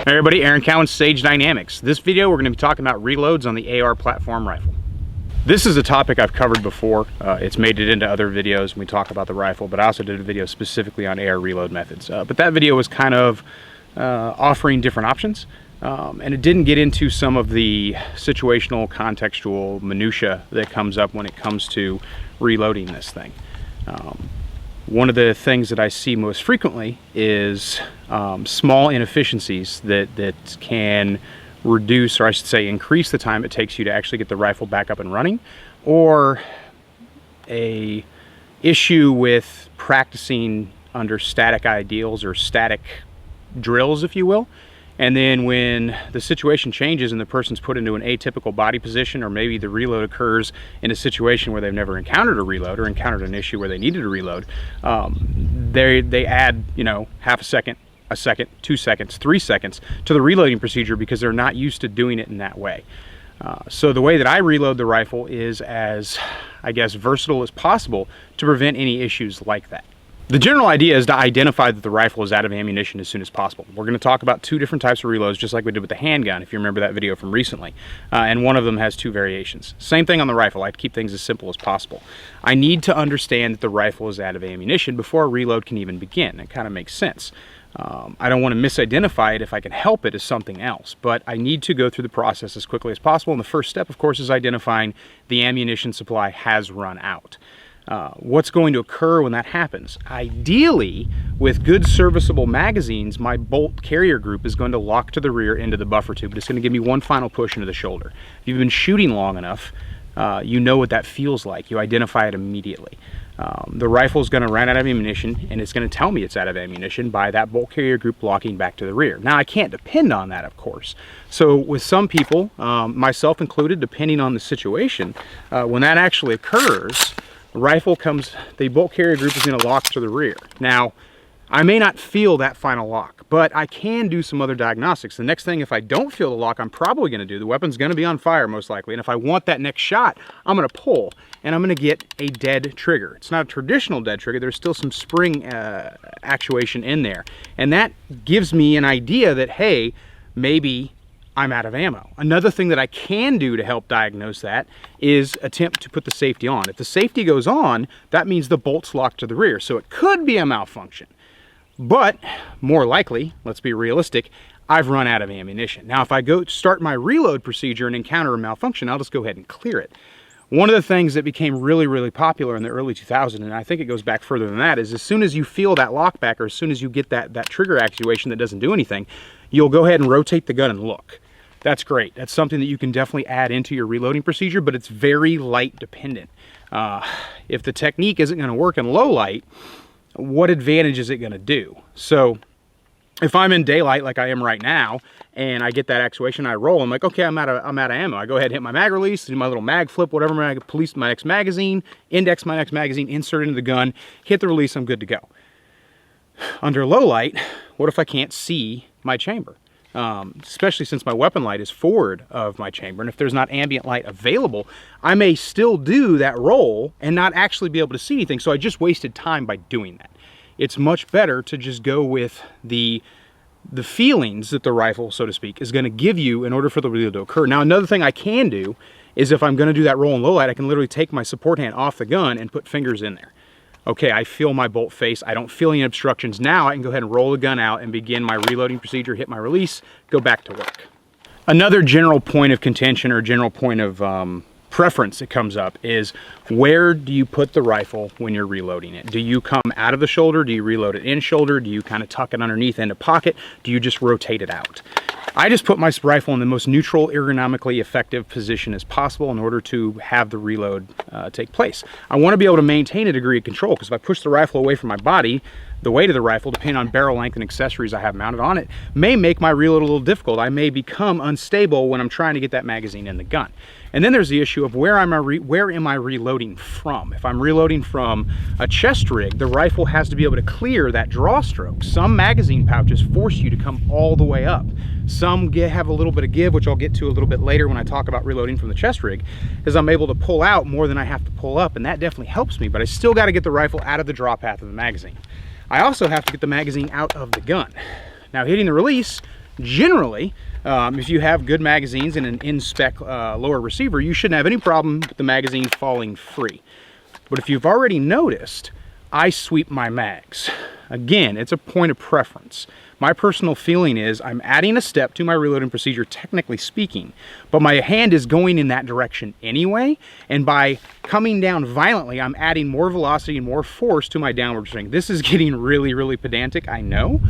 Hey everybody, Aaron Cowan, Sage Dynamics. This video we're going to be talking about reloads on the AR platform rifle. This is a topic I've covered before. It's made it into other videos when we talk about the rifle, but I also did a video specifically on AR reload methods. But that video was kind of offering different options, and it didn't get into some of the situational, contextual minutia that comes up when it comes to reloading this thing. One of the things that I see most frequently is small inefficiencies that can reduce, or I should say increase, the time it takes you to actually get the rifle back up and running, or a issue with practicing under static ideals or static drills, if you will. And then when the situation changes and the person's put into an atypical body position, or maybe the reload occurs in a situation where they've never encountered a reload or encountered an issue where they needed a reload, they add, half a second, 2 seconds, 3 seconds to the reloading procedure because they're not used to doing it in that way. So the way that I reload the rifle is as, I guess, versatile as possible to prevent any issues like that. The general idea is to identify that the rifle is out of ammunition as soon as possible. We're going to talk about two different types of reloads, just like we did with the handgun, if you remember that video from recently. And one of them has two variations. Same thing on the rifle. I like to keep things as simple as possible. I need to understand that the rifle is out of ammunition before a reload can even begin. It kind of makes sense. I don't want to misidentify it if I can help it as something else, but I need to go through the process as quickly as possible. And the first step, of course, is identifying the ammunition supply has run out. What's going to occur when that happens? Ideally, with good serviceable magazines, my bolt carrier group is going to lock to the rear end of the buffer tube. It's going to give me one final push into the shoulder. If you've been shooting long enough, you know what that feels like. You identify it immediately. The rifle is going to run out of ammunition, and it's going to tell me it's out of ammunition by that bolt carrier group locking back to the rear. Now, I can't depend on that, of course. So with some people, myself included, depending on the situation, when that actually occurs, the bolt carrier group is going to lock to the rear. Now, I may not feel that final lock, but I can do some other diagnostics. The next thing, if I don't feel the lock, I'm probably going to do, the weapon's going to be on fire most likely, and if I want that next shot, I'm going to pull, and I'm going to get a dead trigger. It's not a traditional dead trigger. There's still some spring actuation in there, and that gives me an idea that, hey, maybe I'm out of ammo. Another thing that I can do to help diagnose that is attempt to put the safety on. If the safety goes on, that means the bolt's locked to the rear. So it could be a malfunction, but more likely, let's be realistic, I've run out of ammunition. Now, if I go start my reload procedure and encounter a malfunction, I'll just go ahead and clear it. One of the things that became really, really popular in the early 2000s, and I think it goes back further than that, is as soon as you feel that lockback, or as soon as you get that trigger actuation that doesn't do anything, you'll go ahead and rotate the gun and look. That's great. That's something that you can definitely add into your reloading procedure, but it's very light dependent. If the technique isn't going to work in low light, what advantage is it going to do? So if I'm in daylight like I am right now, and I get that actuation, I roll, I'm like, okay, I'm out of ammo. I go ahead and hit my mag release, do my little mag flip, whatever, police my next magazine, index my next magazine, insert it into the gun, hit the release, I'm good to go. Under low light, what if I can't see my chamber? Especially since my weapon light is forward of my chamber, and if there's not ambient light available, I may still do that roll and not actually be able to see anything, so I just wasted time by doing that. It's much better to just go with the feelings that the rifle, so to speak, is going to give you in order for the reload to occur. Now, another thing I can do is if I'm going to do that roll in low light, I can literally take my support hand off the gun and put fingers in there. Okay, I feel my bolt face, I don't feel any obstructions. Now I can go ahead and roll the gun out and begin my reloading procedure, hit my release, go back to work. Another general point of contention, or general point of preference that comes up, is where do you put the rifle when you're reloading it? Do you come out of the shoulder? Do you reload it in shoulder? Do you kind of tuck it underneath in a pocket? Do you just rotate it out? I just put my rifle in the most neutral, ergonomically effective position as possible in order to have the reload take place. I want to be able to maintain a degree of control, because if I push the rifle away from my body, the weight of the rifle, depending on barrel length and accessories I have mounted on it, may make my reload a little difficult. I may become unstable when I'm trying to get that magazine in the gun. And then there's the issue of where am I reloading from? If I'm reloading from a chest rig, the rifle has to be able to clear that draw stroke. Some magazine pouches force you to come all the way up. Some have a little bit of give, which I'll get to a little bit later when I talk about reloading from the chest rig, is I'm able to pull out more than I have to pull up, and that definitely helps me, but I still got to get the rifle out of the draw path of the magazine. I also have to get the magazine out of the gun. Now, hitting the release generally, if you have good magazines and an in-spec lower receiver, you shouldn't have any problem with the magazine falling free. But if you've already noticed, I sweep my mags. Again, it's a point of preference. My personal feeling is I'm adding a step to my reloading procedure, technically speaking, but my hand is going in that direction anyway, and by coming down violently, I'm adding more velocity and more force to my downward swing. This is getting really, really pedantic, I know,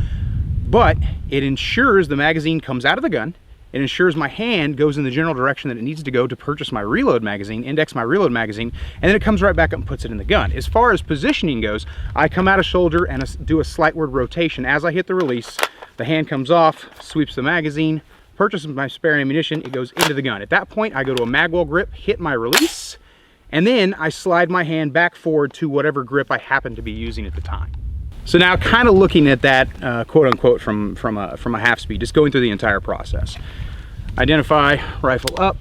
but it ensures the magazine comes out of the gun. It ensures my hand goes in the general direction that it needs to go to purchase my reload magazine, index my reload magazine, and then it comes right back up and puts it in the gun. As far as positioning goes, I come out of shoulder and do a slightward rotation. As I hit the release, the hand comes off, sweeps the magazine, purchases my spare ammunition, it goes into the gun. At that point, I go to a magwell grip, hit my release, and then I slide my hand back forward to whatever grip I happen to be using at the time. So now, kind of looking at that, quote unquote, from a half speed, just going through the entire process. Identify, rifle up.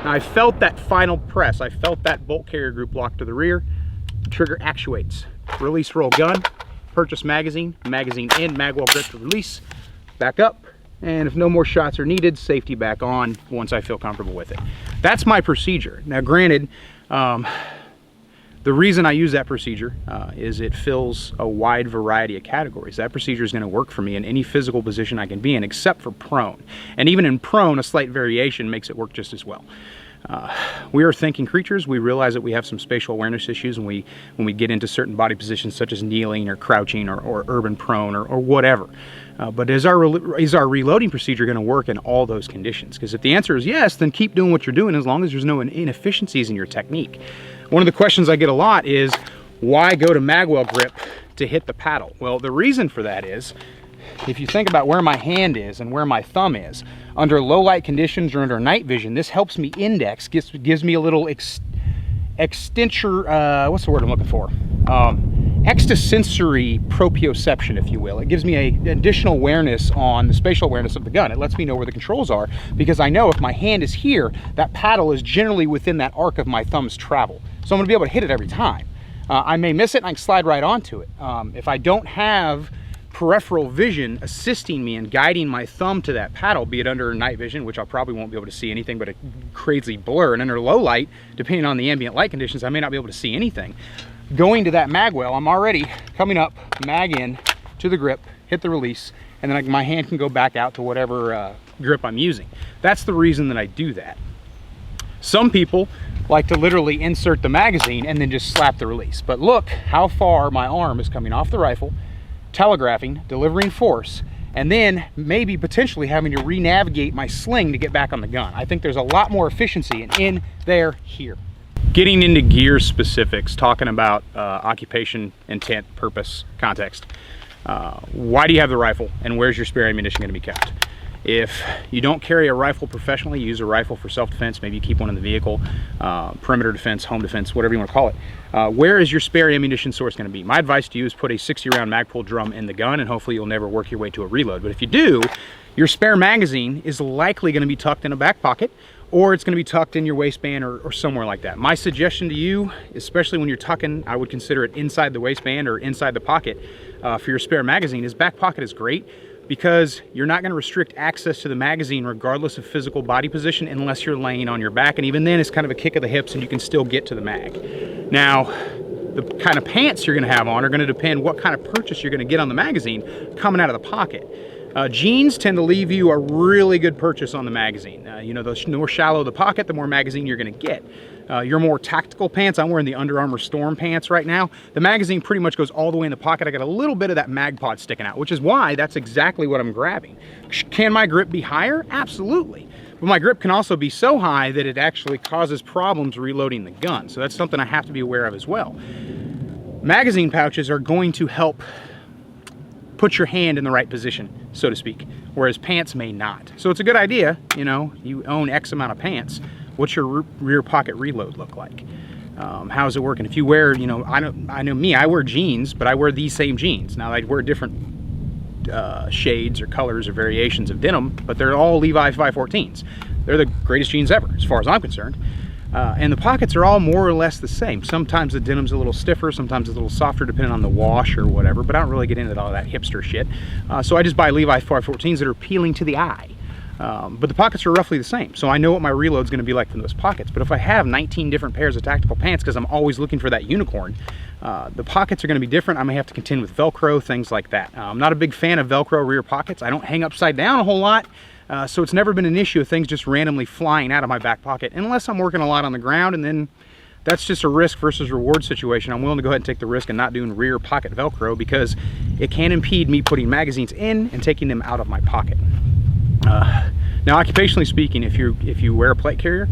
Now I felt that final press. I felt that bolt carrier group lock to the rear. The trigger actuates. Release, roll, gun. Purchase magazine. Magazine in, magwell grip to release. Back up. And if no more shots are needed, safety back on once I feel comfortable with it. That's my procedure. Now granted, the reason I use that procedure is it fills a wide variety of categories. That procedure is going to work for me in any physical position I can be in, except for prone. And even in prone, a slight variation makes it work just as well. We are thinking creatures. We realize that we have some spatial awareness issues when we get into certain body positions such as kneeling or crouching or urban prone or whatever. But is our reloading procedure going to work in all those conditions? Because if the answer is yes, then keep doing what you're doing as long as there's no inefficiencies in your technique. One of the questions I get a lot is, why go to magwell grip to hit the paddle? Well, the reason for that is, if you think about where my hand is and where my thumb is, under low light conditions or under night vision, this helps me index, gives me a little extension, what's the word I'm looking for? Extrasensory proprioception, if you will. It gives me an additional awareness on the spatial awareness of the gun. It lets me know where the controls are, because I know if my hand is here, that paddle is generally within that arc of my thumb's travel. So I'm gonna be able to hit it every time. I may miss it and I can slide right onto it. If I don't have peripheral vision assisting me in guiding my thumb to that paddle, be it under night vision, which I probably won't be able to see anything but a crazy blur, and under low light, depending on the ambient light conditions, I may not be able to see anything. Going to that magwell, I'm already coming up, mag in to the grip, hit the release, and then my hand can go back out to whatever grip I'm using. That's the reason that I do that. Some people like to literally insert the magazine and then just slap the release. But look how far my arm is coming off the rifle, telegraphing, delivering force, and then maybe potentially having to re-navigate my sling to get back on the gun. I think there's a lot more efficiency in there here. Getting into gear specifics, talking about occupation, intent, purpose, context. Why do you have the rifle, and where's your spare ammunition going to be kept? If you don't carry a rifle professionally, you use a rifle for self-defense, maybe you keep one in the vehicle, perimeter defense, home defense, whatever you want to call it. Where is your spare ammunition source going to be? My advice to you is put a 60-round Magpul drum in the gun, and hopefully you'll never work your way to a reload. But if you do, your spare magazine is likely going to be tucked in a back pocket, or it's going to be tucked in your waistband or somewhere like that. My suggestion to you, especially when you're tucking, I would consider it inside the waistband or inside the pocket for your spare magazine, is back pocket is great, because you're not going to restrict access to the magazine regardless of physical body position unless you're laying on your back, and even then it's kind of a kick of the hips and you can still get to the mag. Now, the kind of pants you're going to have on are going to depend what kind of purchase you're going to get on the magazine coming out of the pocket. Jeans tend to leave you a really good purchase on the magazine. You know, the more shallow the pocket, the more magazine you're going to get. Your more tactical pants, I'm wearing the Under Armour Storm pants right now. The magazine pretty much goes all the way in the pocket. I got a little bit of that mag pod sticking out, which is why that's exactly what I'm grabbing. Can my grip be higher? Absolutely. But my grip can also be so high that it actually causes problems reloading the gun. So that's something I have to be aware of as well. Magazine pouches are going to help put your hand in the right position, so to speak, whereas pants may not. So it's a good idea, you know, you own X amount of pants. What's your rear pocket reload look like? How's it working? If you wear, you know, I know me, I wear jeans, but I wear these same jeans. Now I wear different shades or colors or variations of denim, but they're all Levi 514s. They're the greatest jeans ever, as far as I'm concerned. And the pockets are all more or less the same. Sometimes the denim's a little stiffer, sometimes it's a little softer depending on the wash or whatever, but I don't really get into all that hipster shit. So I just buy Levi 514s that are appealing to the eye. But the pockets are roughly the same, so I know what my reload's going to be like from those pockets. But if I have 19 different pairs of tactical pants, because I'm always looking for that unicorn, the pockets are going to be different. I may have to contend with Velcro, things like that. I'm not a big fan of Velcro rear pockets. I don't hang upside down a whole lot, so it's never been an issue of things just randomly flying out of my back pocket, unless I'm working a lot on the ground, and then that's just a risk versus reward situation. I'm willing to go ahead and take the risk and not doing rear pocket Velcro, because it can impede me putting magazines in and taking them out of my pocket. Now, occupationally speaking, if you wear a plate carrier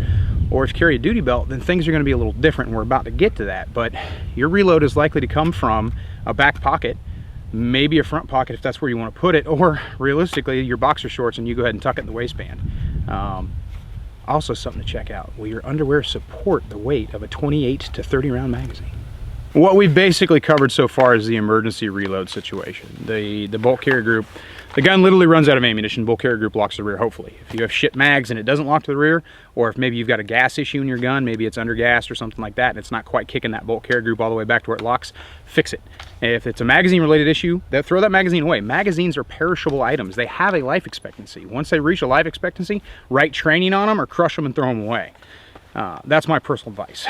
or if you carry a duty belt, then things are going to be a little different, and we're about to get to that. But your reload is likely to come from a back pocket, maybe a front pocket if that's where you want to put it, or realistically your boxer shorts and you go ahead and tuck it in the waistband. Also something to check out, will your underwear support the weight of a 28 to 30 round magazine? What we've basically covered so far is the emergency reload situation. The bolt carrier group, the gun literally runs out of ammunition, bolt carrier group locks the rear, hopefully. If you have shit mags and it doesn't lock to the rear, or if maybe you've got a gas issue in your gun, maybe it's undergassed or something like that, and it's not quite kicking that bolt carrier group all the way back to where it locks, fix it. If it's a magazine related issue, throw that magazine away. Magazines are perishable items. They have a life expectancy. Once they reach a life expectancy, write training on them or crush them and throw them away. That's my personal advice.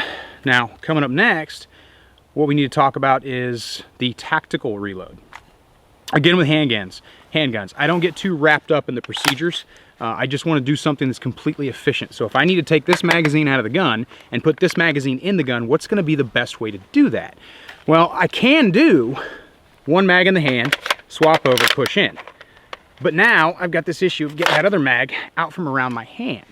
Now, coming up next, what we need to talk about is the tactical reload. Again, with handguns, I don't get too wrapped up in the procedures. I just want to do something that's completely efficient. So if I need to take this magazine out of the gun and put this magazine in the gun, what's going to be the best way to do that? Well, I can do one mag in the hand, swap over, push in. But now I've got this issue of getting that other mag out from around my hand.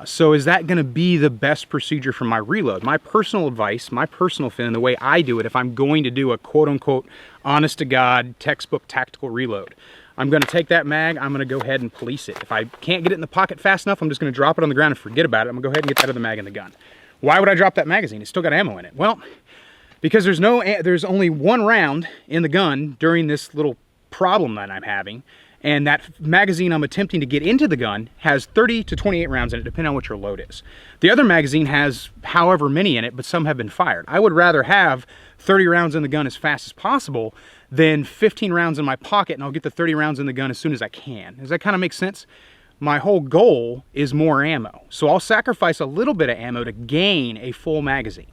So is that going to be the best procedure for my reload? My personal advice, my personal feeling, the way I do it, if I'm going to do a quote-unquote honest-to-God textbook tactical reload, I'm going to take that mag, I'm going to go ahead and police it. If I can't get it in the pocket fast enough, I'm just going to drop it on the ground and forget about it. I'm going to go ahead and get that other mag in the gun. Why would I drop that magazine? It's still got ammo in it. Well, because there's only one round in the gun during this little problem that I'm having. And that magazine I'm attempting to get into the gun has 30 to 28 rounds in it, depending on what your load is. The other magazine has however many in it, but some have been fired. I would rather have 30 rounds in the gun as fast as possible than 15 rounds in my pocket, and I'll get the 30 rounds in the gun as soon as I can. Does that kind of make sense? My whole goal is more ammo. So I'll sacrifice a little bit of ammo to gain a full magazine.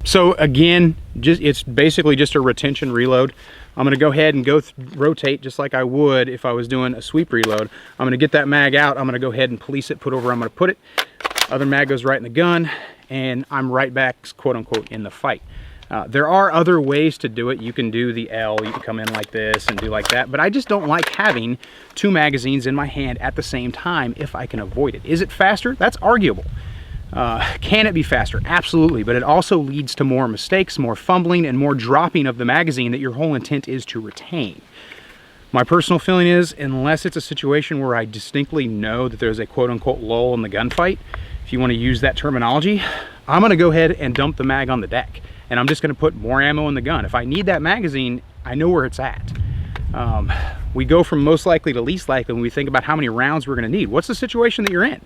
So again, it's basically just a retention reload. I'm going to go ahead and rotate just like I would if I was doing a sweep reload. I'm going to get that mag out. I'm going to go ahead and police it, put over where I'm going to put it. Other mag goes right in the gun, and I'm right back, quote unquote, in the fight. There are other ways to do it. You can do the L, you can come in like this and do like that, but I just don't like having two magazines in my hand at the same time if I can avoid it. Is it faster? That's arguable. Can it be faster? Absolutely, but it also leads to more mistakes, more fumbling, and more dropping of the magazine that your whole intent is to retain. My personal feeling is, unless it's a situation where I distinctly know that there's a quote-unquote lull in the gunfight, if you want to use that terminology, I'm going to go ahead and dump the mag on the deck, and I'm just going to put more ammo in the gun. If I need that magazine, I know where it's at. We go from most likely to least likely when we think about how many rounds we're going to need. What's the situation that you're in?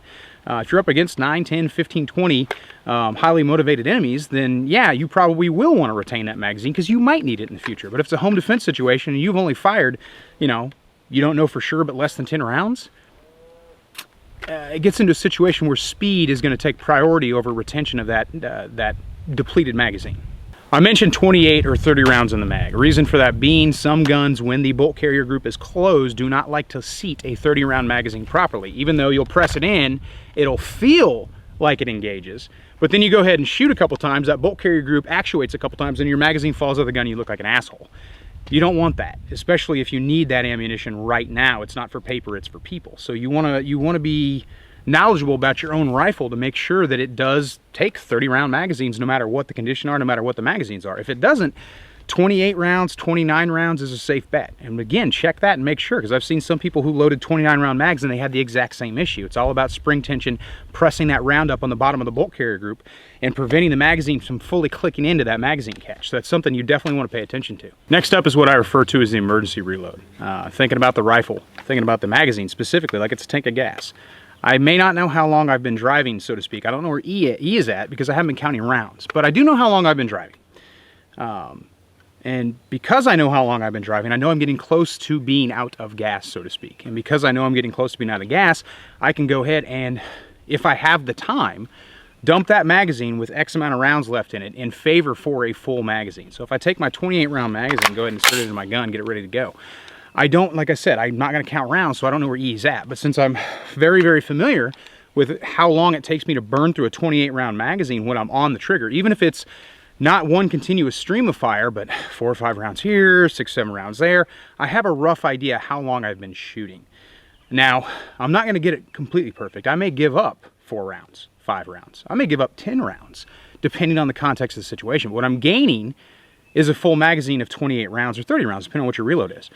If you're up against 9, 10, 15, 20 highly motivated enemies, then yeah, you probably will want to retain that magazine because you might need it in the future. But if it's a home defense situation and you've only fired, you don't know for sure, but less than 10 rounds, it gets into a situation where speed is going to take priority over retention of that depleted magazine. I mentioned 28 or 30 rounds in the mag. Reason for that being, some guns, when the bolt carrier group is closed, do not like to seat a 30 round magazine properly. Even though you'll press it in, it'll feel like it engages. But then you go ahead and shoot a couple times, that bolt carrier group actuates a couple times, and your magazine falls out of the gun and you look like an asshole. You don't want that, especially if you need that ammunition right now. It's not for paper, it's for people. So you wanna be knowledgeable about your own rifle to make sure that it does take 30 round magazines no matter what the condition are, no matter what the magazines are. If it doesn't, 28 rounds, 29 rounds is a safe bet. And again, check that and make sure, because I've seen some people who loaded 29 round mags and they had the exact same issue. It's all about spring tension, pressing that round up on the bottom of the bolt carrier group and preventing the magazine from fully clicking into that magazine catch. So that's something you definitely want to pay attention to. Next up is what I refer to as the emergency reload. Thinking about the rifle, thinking about the magazine specifically like it's a tank of gas. I may not know how long I've been driving, so to speak. I don't know where E is at because I haven't been counting rounds, but I do know how long I've been driving. And because I know how long I've been driving, I know I'm getting close to being out of gas, so to speak. And because I know I'm getting close to being out of gas, I can go ahead and, if I have the time, dump that magazine with X amount of rounds left in it in favor for a full magazine. So if I take my 28 round magazine, go ahead and insert it in my gun, get it ready to go. I don't, like I said, I'm not going to count rounds, so I don't know where E is at. But since I'm very, very familiar with how long it takes me to burn through a 28 round magazine when I'm on the trigger, even if it's not one continuous stream of fire, but 4 or 5 rounds here, 6, 7 rounds there, I have a rough idea how long I've been shooting. Now, I'm not going to get it completely perfect. I may give up 4 rounds, 5 rounds. I may give up 10 rounds, depending on the context of the situation. What I'm gaining is a full magazine of 28 rounds or 30 rounds, depending on what your reload is.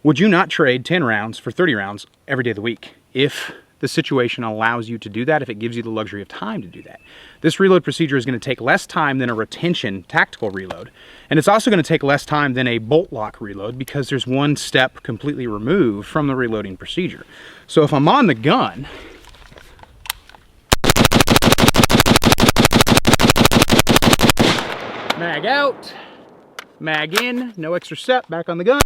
Would you not trade 10 rounds for 30 rounds every day of the week if the situation allows you to do that, if it gives you the luxury of time to do that? This reload procedure is going to take less time than a retention tactical reload, and it's also going to take less time than a bolt lock reload because there's one step completely removed from the reloading procedure. So if I'm on the gun, mag out, mag in, no extra step, back on the gun.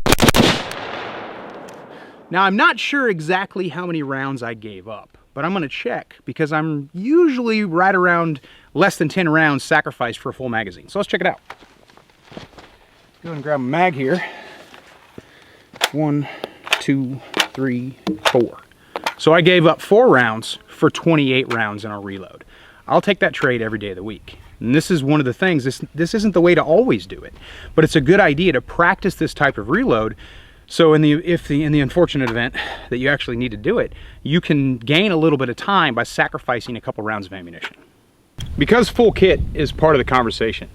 Now, I'm not sure exactly how many rounds I gave up, but I'm going to check because I'm usually right around less than 10 rounds sacrificed for a full magazine. So let's check it out. Go ahead and grab a mag here. 1, 2, 3, 4. So I gave up 4 rounds for 28 rounds in a reload. I'll take that trade every day of the week. And this is one of the things, this isn't the way to always do it, but it's a good idea to practice this type of reload. So in the unfortunate event that you actually need to do it, you can gain a little bit of time by sacrificing a couple rounds of ammunition. Because full kit is part of the conversation,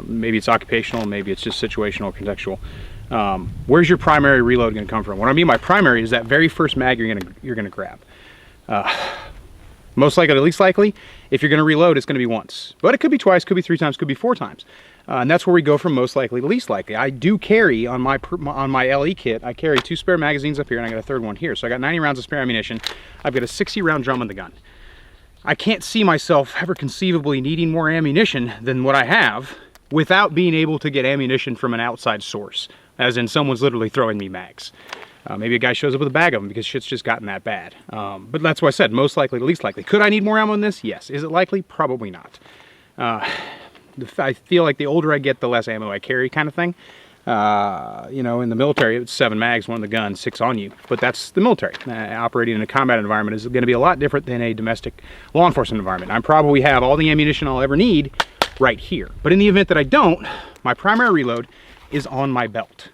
maybe it's occupational, maybe it's just situational or contextual, where's your primary reload going to come from? What I mean by primary is that very first mag you're gonna grab. Most likely, at least likely, if you're going to reload, it's going to be once. But it could be twice, could be 3 times, could be 4 times. And that's where we go from most likely to least likely. I do carry on my LE kit, I carry 2 spare magazines up here and I got a 3rd one here. So I got 90 rounds of spare ammunition. I've got a 60 round drum on the gun. I can't see myself ever conceivably needing more ammunition than what I have without being able to get ammunition from an outside source, as in someone's literally throwing me mags. Maybe a guy shows up with a bag of them because shit's just gotten that bad. But that's why I said most likely to least likely. Could I need more ammo than this? Yes. Is it likely? Probably not. I feel like the older I get, the less ammo I carry, kind of thing. You know, in the military, it's 7 mags, 1 in the gun, 6 on you. But that's the military. Operating in a combat environment is going to be a lot different than a domestic law enforcement environment. I probably have all the ammunition I'll ever need right here. But in the event that I don't, my primary reload is on my belt.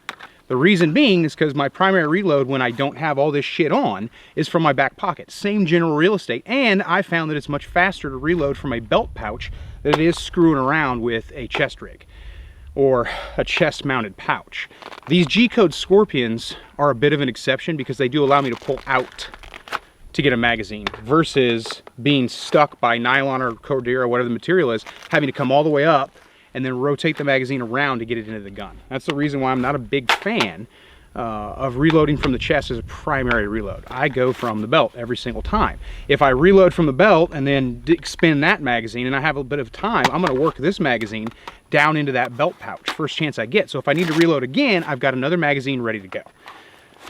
The reason being is because my primary reload when I don't have all this shit on is from my back pocket. Same general real estate, and I found that it's much faster to reload from a belt pouch than it is screwing around with a chest rig or a chest mounted pouch. These G-Code Scorpions are a bit of an exception because they do allow me to pull out to get a magazine versus being stuck by nylon or Cordura or whatever the material is, having to come all the way up and then rotate the magazine around to get it into the gun. That's the reason why I'm not a big fan of reloading from the chest as a primary reload. I go from the belt every single time. If I reload from the belt and then expend that magazine and I have a bit of time, I'm gonna work this magazine down into that belt pouch, first chance I get. So if I need to reload again, I've got another magazine ready to go.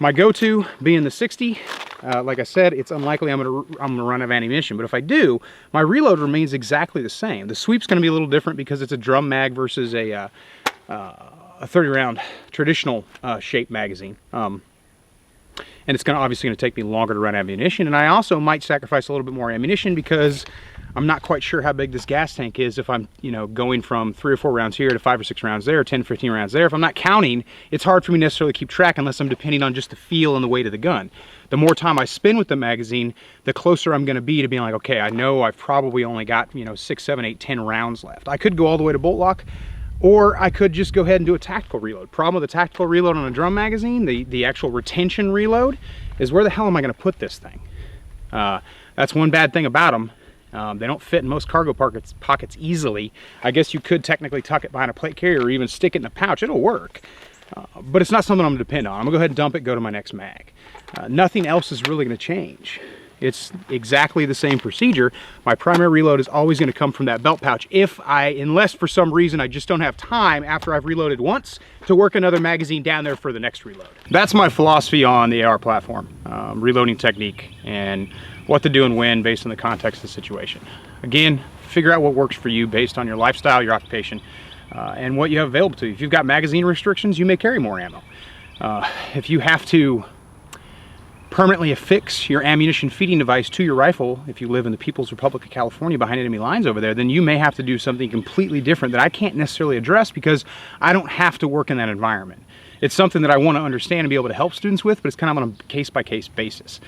My go-to being the 60, like I said, it's unlikely I'm gonna run out of ammunition, but if I do, my reload remains exactly the same. The sweep's gonna be a little different because it's a drum mag versus a 30 round traditional shape magazine. And it's obviously gonna take me longer to run ammunition, and I also might sacrifice a little bit more ammunition because I'm not quite sure how big this gas tank is if I'm, you know, going from 3 or 4 rounds here to 5 or 6 rounds there, 10, 15 rounds there. If I'm not counting, it's hard for me necessarily to keep track unless I'm depending on just the feel and the weight of the gun. The more time I spend with the magazine, the closer I'm gonna be to being like, okay, I know I've probably only got, you know, 6, 7, 8, 10 rounds left. I could go all the way to bolt lock, or I could just go ahead and do a tactical reload. Problem with the tactical reload on a drum magazine, the actual retention reload, is where the hell am I gonna put this thing? That's one bad thing about them. They don't fit in most cargo pockets easily. I guess you could technically tuck it behind a plate carrier or even stick it in a pouch. It'll work. But it's not something I'm gonna depend on. I'm gonna go ahead and dump it, go to my next mag. Nothing else is really gonna change. It's exactly the same procedure. My primary reload is always going to come from that belt pouch unless for some reason I just don't have time after I've reloaded once to work another magazine down there for the next reload. That's my philosophy on the AR platform, reloading technique and what to do and when based on the context of the situation. Again, figure out what works for you based on your lifestyle, your occupation, and what you have available to you. If you've got magazine restrictions, you may carry more ammo. If you have to permanently affix your ammunition feeding device to your rifle, if you live in the People's Republic of California behind enemy lines over there, then you may have to do something completely different that I can't necessarily address because I don't have to work in that environment. It's something that I want to understand and be able to help students with, but it's kind of on a case-by-case basis.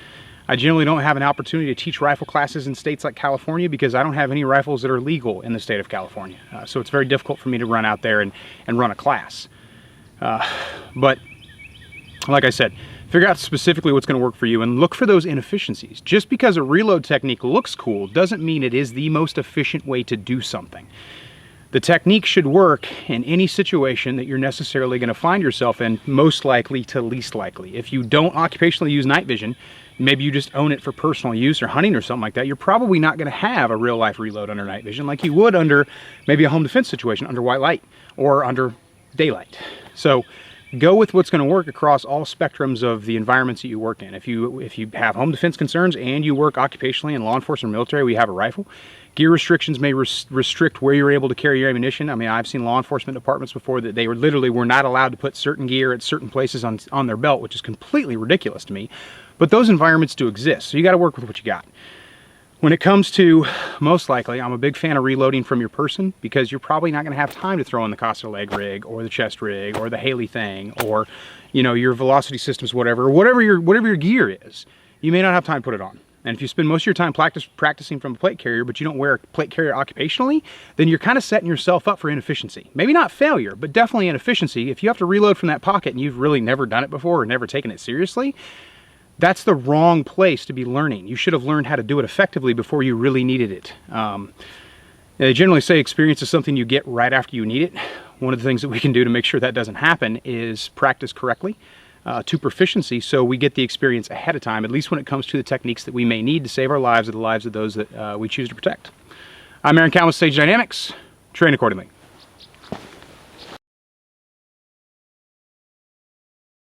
I generally don't have an opportunity to teach rifle classes in states like California because I don't have any rifles that are legal in the state of California. So it's very difficult for me to run out there and run a class. But like I said, figure out specifically what's going to work for you and look for those inefficiencies. Just because a reload technique looks cool doesn't mean it is the most efficient way to do something. The technique should work in any situation that you're necessarily going to find yourself in, most likely to least likely. If you don't occupationally use night vision, maybe you just own it for personal use or hunting or something like that, you're probably not going to have a real life reload under night vision like you would under maybe a home defense situation under white light or under daylight. So go with what's going to work across all spectrums of the environments that you work in. If you have home defense concerns and you work occupationally in law enforcement or military, we have a rifle. Gear restrictions may restrict where you're able to carry your ammunition. I mean, I've seen law enforcement departments before that they were not allowed to put certain gear at certain places on their belt, which is completely ridiculous to me. But those environments do exist, so you got to work with what you got. When it comes to, most likely, I'm a big fan of reloading from your person because you're probably not going to have time to throw in the Costa leg rig or the chest rig or the Haley thing or, you know, your velocity systems, whatever your gear is. You may not have time to put it on. And if you spend most of your time practicing from a plate carrier, but you don't wear a plate carrier occupationally, then you're kind of setting yourself up for inefficiency. Maybe not failure, but definitely inefficiency. If you have to reload from that pocket and you've really never done it before or never taken it seriously, that's the wrong place to be learning. You should have learned how to do it effectively before you really needed it. They generally say experience is something you get right after you need it. One of the things that we can do to make sure that doesn't happen is practice correctly to proficiency so we get the experience ahead of time, at least when it comes to the techniques that we may need to save our lives or the lives of those that we choose to protect. I'm Aaron Cowan with Sage Dynamics. Train accordingly.